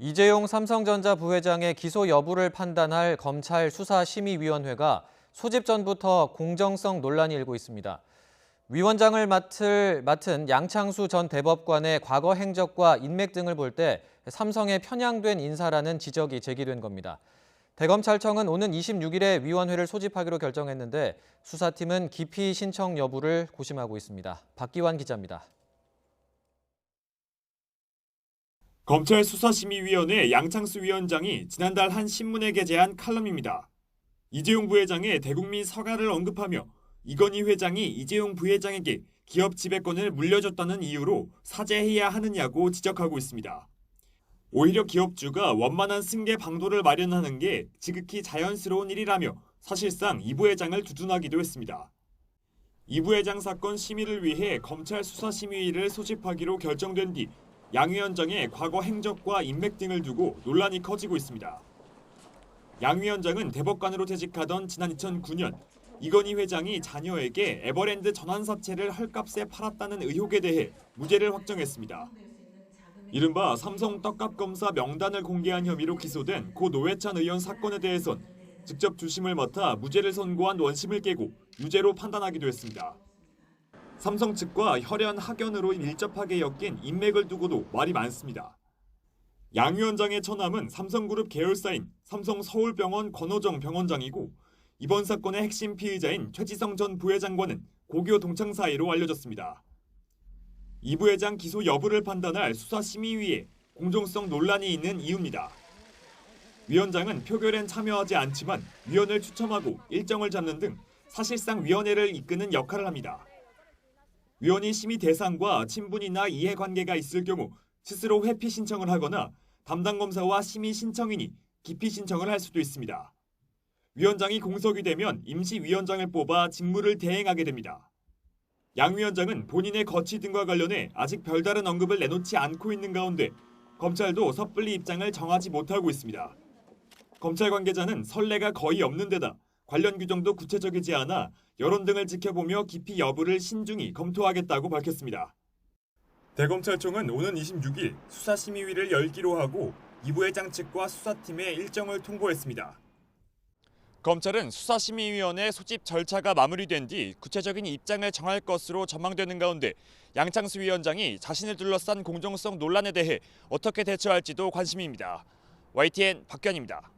이재용 삼성전자 부회장의 기소 여부를 판단할 검찰 수사심의위원회가 소집 전부터 공정성 논란이 일고 있습니다. 위원장을 맡은 양창수 전 대법관의 과거 행적과 인맥 등을 볼 때 삼성에 편향된 인사라는 지적이 제기된 겁니다. 대검찰청은 오는 26일에 위원회를 소집하기로 결정했는데 수사팀은 기피 신청 여부를 고심하고 있습니다. 박기환 기자입니다. 검찰 수사심의위원회 양창수 위원장이 지난달 한 신문에 게재한 칼럼입니다. 이재용 부회장의 대국민 서가를 언급하며 이건희 회장이 이재용 부회장에게 기업 지배권을 물려줬다는 이유로 사죄해야 하느냐고 지적하고 있습니다. 오히려 기업주가 원만한 승계 방도를 마련하는 게 지극히 자연스러운 일이라며 사실상 이 부회장을 두둔하기도 했습니다. 이 부회장 사건 심의를 위해 검찰 수사심의위를 소집하기로 결정된 뒤 양 위원장의 과거 행적과 인맥 등을 두고 논란이 커지고 있습니다. 양 위원장은 대법관으로 재직하던 지난 2009년 이건희 회장이 자녀에게 에버랜드 전환사채를 헐값에 팔았다는 의혹에 대해 무죄를 확정했습니다. 이른바 삼성 떡값검사 명단을 공개한 혐의로 기소된 고 노회찬 의원 사건에 대해선 직접 주심을 맡아 무죄를 선고한 원심을 깨고 유죄로 판단하기도 했습니다. 삼성 측과 혈연 학연으로 밀접하게 엮인 인맥을 두고도 말이 많습니다. 양 위원장의 처남은 삼성그룹 계열사인 삼성서울병원 권호정 병원장이고 이번 사건의 핵심 피의자인 최지성 전 부회장과는 고교 동창 사이로 알려졌습니다. 이 부회장 기소 여부를 판단할 수사심의위에 공정성 논란이 있는 이유입니다. 위원장은 표결엔 참여하지 않지만 위원을 추첨하고 일정을 잡는 등 사실상 위원회를 이끄는 역할을 합니다. 위원이 심의 대상과 친분이나 이해관계가 있을 경우 스스로 회피 신청을 하거나 담당 검사와 심의 신청인이 기피 신청을 할 수도 있습니다. 위원장이 공석이 되면 임시위원장을 뽑아 직무를 대행하게 됩니다. 양 위원장은 본인의 거취 등과 관련해 아직 별다른 언급을 내놓지 않고 있는 가운데 검찰도 섣불리 입장을 정하지 못하고 있습니다. 검찰 관계자는 선례가 거의 없는 데다 관련 규정도 구체적이지 않아 여론 등을 지켜보며 기피 여부를 신중히 검토하겠다고 밝혔습니다. 대검찰청은 오는 26일 수사심의위를 열기로 하고 이 부회장 측과 수사팀에 일정을 통보했습니다. 검찰은 수사심의위원회 소집 절차가 마무리된 뒤 구체적인 입장을 정할 것으로 전망되는 가운데 양창수 위원장이 자신을 둘러싼 공정성 논란에 대해 어떻게 대처할지도 관심입니다. YTN 박견입니다.